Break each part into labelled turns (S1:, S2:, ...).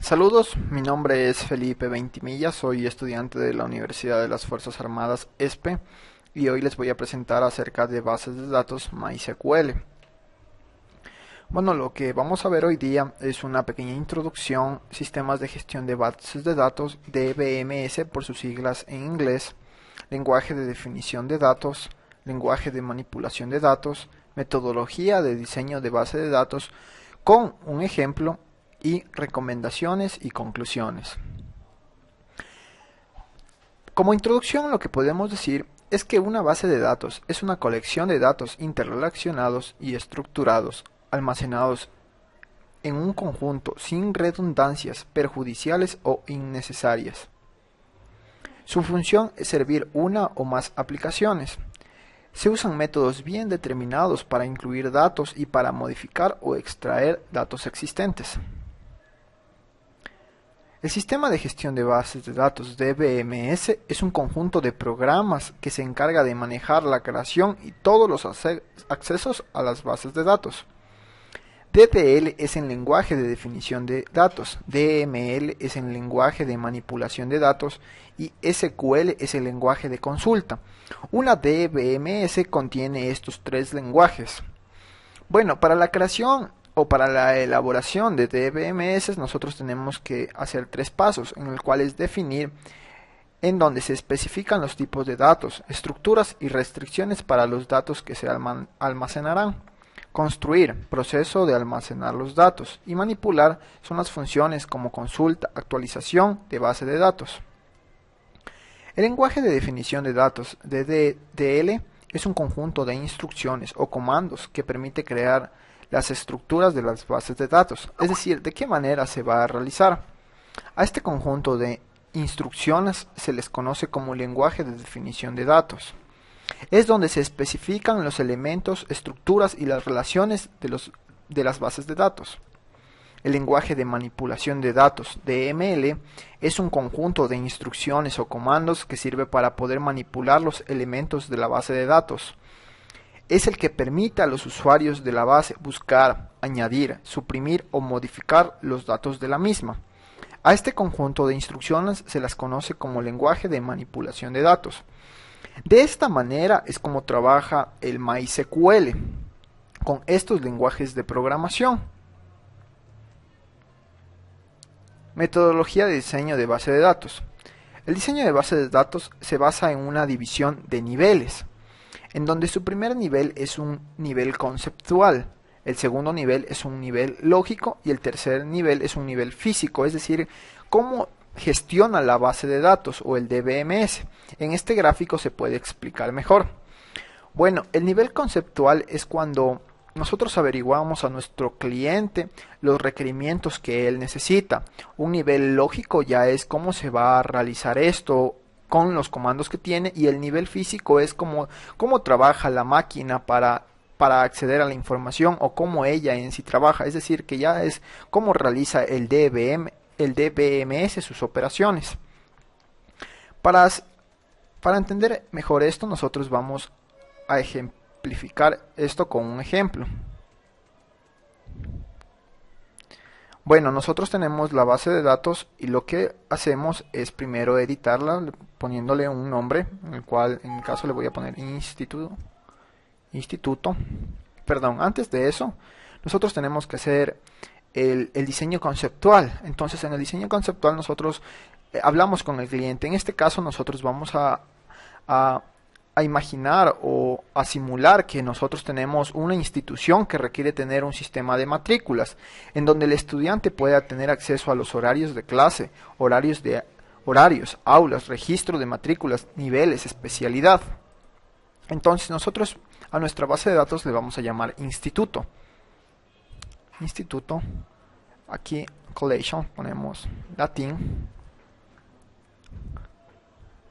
S1: Saludos, mi nombre es Felipe Ventimilla, soy estudiante de la Universidad de las Fuerzas Armadas ESPE y hoy les voy a presentar acerca de bases de datos MySQL. Bueno, lo que vamos a ver hoy día es una pequeña introducción, sistemas de gestión de bases de datos, DBMS por sus siglas en inglés, lenguaje de definición de datos, lenguaje de manipulación de datos, metodología de diseño de base de datos, con un ejemplo y recomendaciones y conclusiones. Como introducción, lo que podemos decir es que una base de datos es una colección de datos interrelacionados y estructurados, almacenados en un conjunto sin redundancias perjudiciales o innecesarias. Su función es servir una o más aplicaciones. Se usan métodos bien determinados para incluir datos y para modificar o extraer datos existentes. El sistema de gestión de bases de datos DBMS es un conjunto de programas que se encarga de manejar la creación y todos los accesos a las bases de datos. DDL es el lenguaje de definición de datos, DML es el lenguaje de manipulación de datos y SQL es el lenguaje de consulta. Una DBMS contiene estos tres lenguajes. Bueno, para la creación o para la elaboración de DBMS nosotros tenemos que hacer tres pasos, en el cual es definir en donde se especifican los tipos de datos, estructuras y restricciones para los datos que se almacenarán. Construir, proceso de almacenar los datos, y manipular son las funciones como consulta, actualización de base de datos. El lenguaje de definición de datos DDL es un conjunto de instrucciones o comandos que permite crear las estructuras de las bases de datos, es decir, de qué manera se va a realizar. A este conjunto de instrucciones se les conoce como lenguaje de definición de datos. Es donde se especifican los elementos, estructuras y las relaciones de las bases de datos. El lenguaje de manipulación de datos, DML, es un conjunto de instrucciones o comandos que sirve para poder manipular los elementos de la base de datos. Es el que permite a los usuarios de la base buscar, añadir, suprimir o modificar los datos de la misma. A este conjunto de instrucciones se las conoce como lenguaje de manipulación de datos. De esta manera es como trabaja el MySQL con estos lenguajes de programación. Metodología de diseño de base de datos. El diseño de base de datos se basa en una división de niveles, en donde su primer nivel es un nivel conceptual, el segundo nivel es un nivel lógico y el tercer nivel es un nivel físico, es decir, cómo gestiona la base de datos o el DBMS. En este gráfico se puede explicar mejor. Bueno, el nivel conceptual es cuando nosotros averiguamos a nuestro cliente los requerimientos que él necesita. Un nivel lógico ya es cómo se va a realizar esto con los comandos que tiene, y el nivel físico es cómo trabaja la máquina para acceder a la información o cómo ella en sí trabaja, es decir, que ya es cómo realiza el DBMS sus operaciones. Para entender mejor esto, nosotros vamos a ejemplificar esto con un ejemplo. Bueno, nosotros tenemos la base de datos y lo que hacemos es primero editarla poniéndole un nombre, en el cual en mi caso le voy a poner instituto. Perdón, antes de eso, nosotros tenemos que hacer el diseño conceptual. Entonces, en el diseño conceptual nosotros hablamos con el cliente. En este caso, nosotros vamos a imaginar o a simular que nosotros tenemos una institución que requiere tener un sistema de matrículas, en donde el estudiante pueda tener acceso a los horarios de clase, horarios, aulas, registro de matrículas, niveles, especialidad. Entonces nosotros a nuestra base de datos le vamos a llamar instituto. Instituto, aquí collection, ponemos latín,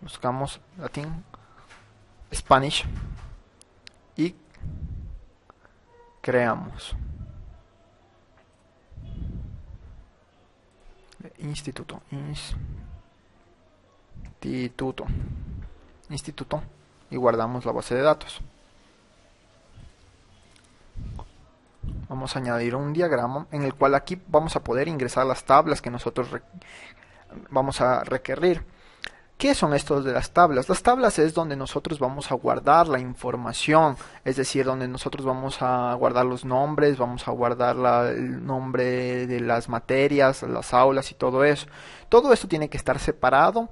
S1: buscamos latín, Spanish y creamos instituto y guardamos la base de datos. Vamos a añadir un diagrama en el cual aquí vamos a poder ingresar las tablas que nosotros vamos a requerir. ¿Qué son estos de las tablas? Las tablas es donde nosotros vamos a guardar la información, es decir, donde nosotros vamos a guardar los nombres, vamos a guardar el nombre de las materias, las aulas y todo eso. Todo esto tiene que estar separado,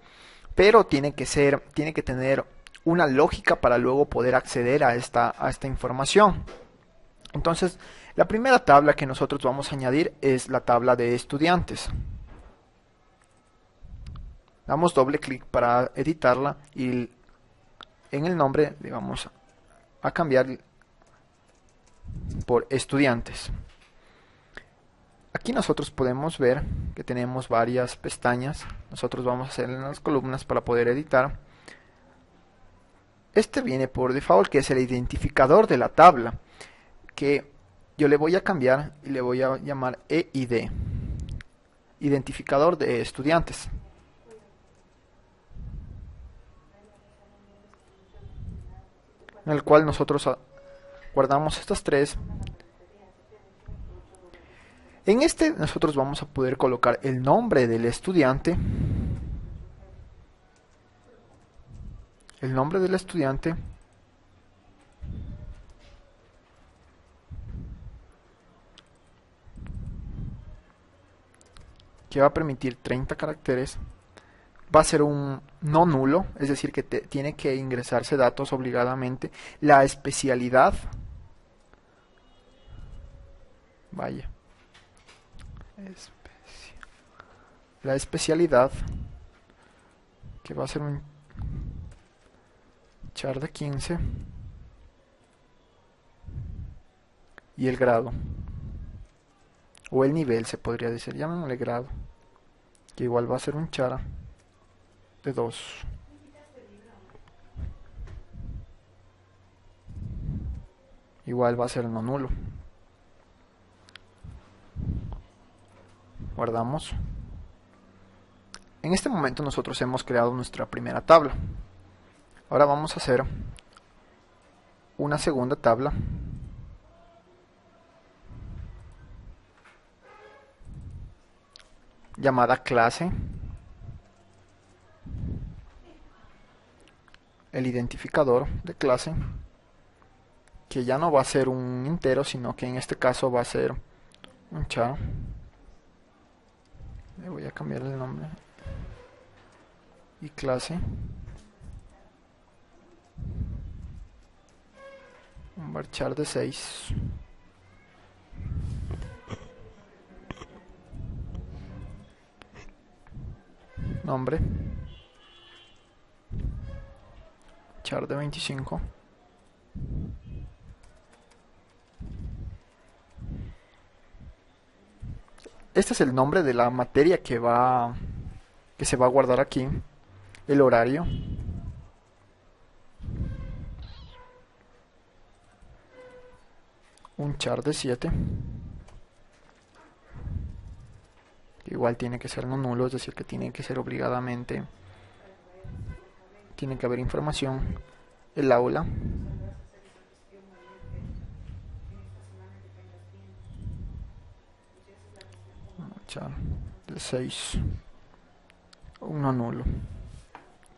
S1: pero tiene que tener una lógica para luego poder acceder a esta información. Entonces, la primera tabla que nosotros vamos a añadir es la tabla de estudiantes. Damos doble clic para editarla y en el nombre le vamos a cambiar por estudiantes. Aquí nosotros podemos ver que tenemos varias pestañas. Nosotros vamos a hacer en las columnas para poder editar. Este viene por default, que es el identificador de la tabla, que yo le voy a cambiar y le voy a llamar EID, identificador de estudiantes. En el cual nosotros guardamos estas tres. En este nosotros vamos a poder colocar el nombre del estudiante, que va a permitir 30 caracteres. Va a ser un no nulo, es decir, que tiene que ingresarse datos obligadamente. La especialidad, la especialidad, que va a ser un char de 15, y el grado, o el nivel se podría decir, llámenle grado, que igual va a ser un char de 2. Igual va a ser no nulo. Guardamos. En este momento nosotros hemos creado nuestra primera tabla. Ahora vamos a hacer una segunda tabla llamada clase. El identificador de clase, que ya no va a ser un entero, sino que en este caso va a ser un char. Le voy a cambiar el nombre. Y clase. Un varchar de 6. Nombre. Char de 25. Este es el nombre de la materia que se va a guardar aquí. El horario. Un char de 7. Igual tiene que ser no nulo, es decir, que tiene que ser obligadamente. Tiene que haber información. El aula. Char de 6. Un no nulo.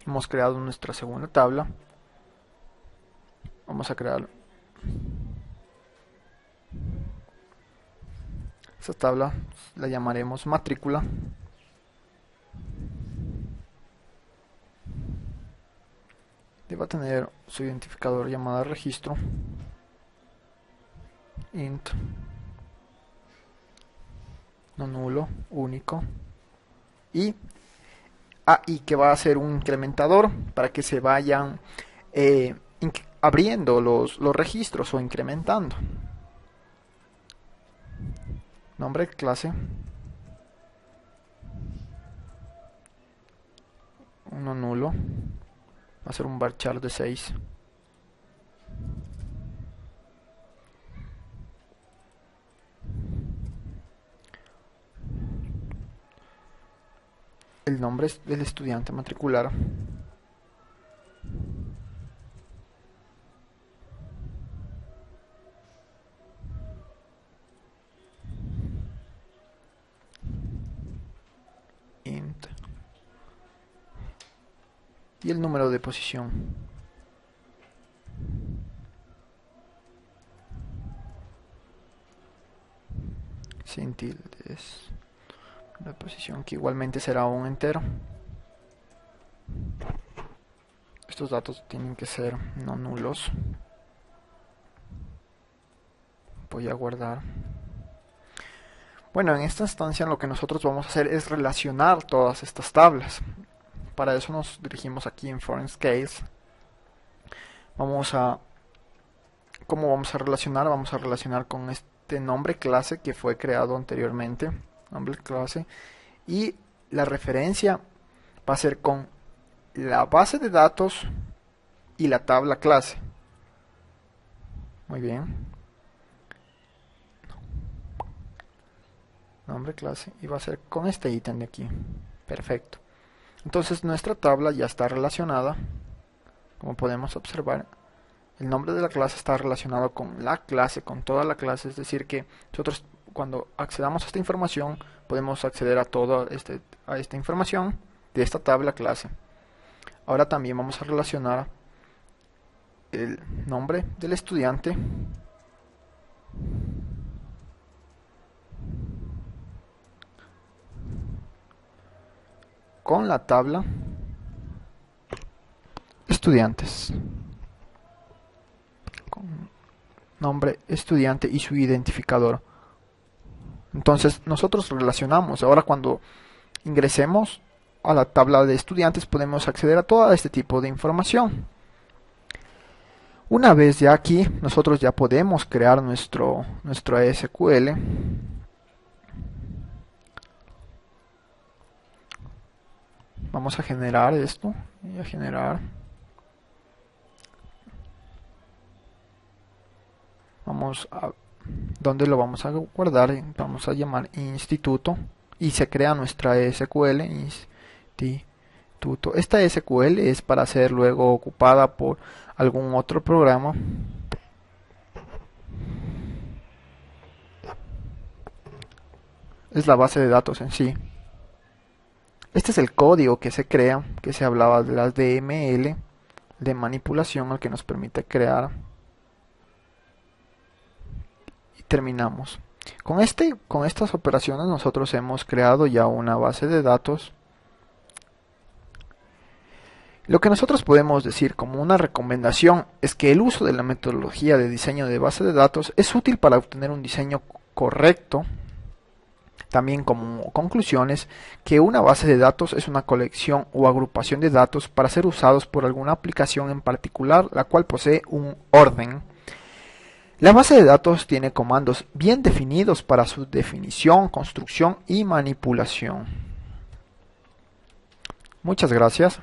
S1: Hemos creado nuestra segunda tabla. Vamos a crear esta tabla, la llamaremos matrícula. Y va a tener su identificador llamado registro. Int. No nulo, único. Y que va a ser un incrementador para que se vayan abriendo los registros o incrementando. Nombre de clase. Uno nulo. Va a ser un varchar de 6. El nombre del estudiante a matricular. y el número de posición. Sin tildes. La posición que igualmente será un entero. Estos datos tienen que ser no nulos. Voy a guardar. Bueno, en esta instancia lo que nosotros vamos a hacer es relacionar todas estas tablas. Para eso nos dirigimos aquí en Foreign Scales. ¿Cómo vamos a relacionar? Vamos a relacionar con este nombre clase que fue creado anteriormente. Nombre clase. Y la referencia va a ser con la base de datos y la tabla clase. Muy bien. Nombre clase y va a ser con este ítem de aquí. Perfecto. Entonces nuestra tabla ya está relacionada. Como podemos observar, el nombre de la clase está relacionado con la clase, con toda la clase. Es decir que nosotros cuando accedamos a esta información podemos acceder a toda esta información de esta tabla clase. Ahora también vamos a relacionar el nombre del estudiante con la tabla estudiantes, con nombre estudiante y su identificador. Entonces nosotros relacionamos. Ahora cuando ingresemos a la tabla de estudiantes podemos acceder a todo este tipo de información. Una vez ya aquí, nosotros ya podemos crear nuestro SQL. Vamos a generar esto y a generar. Vamos a ¿dónde lo vamos a guardar? Vamos a llamar instituto y se crea nuestra SQL instituto. Esta SQL es para ser luego ocupada por algún otro programa. Es la base de datos en sí. Este es el código que se crea, que se hablaba de las DML, de manipulación, al que nos permite crear. Y terminamos. Con estas operaciones nosotros hemos creado ya una base de datos. Lo que nosotros podemos decir como una recomendación es que el uso de la metodología de diseño de base de datos es útil para obtener un diseño correcto. También como conclusiones, que una base de datos es una colección o agrupación de datos para ser usados por alguna aplicación en particular, la cual posee un orden. La base de datos tiene comandos bien definidos para su definición, construcción y manipulación. Muchas gracias.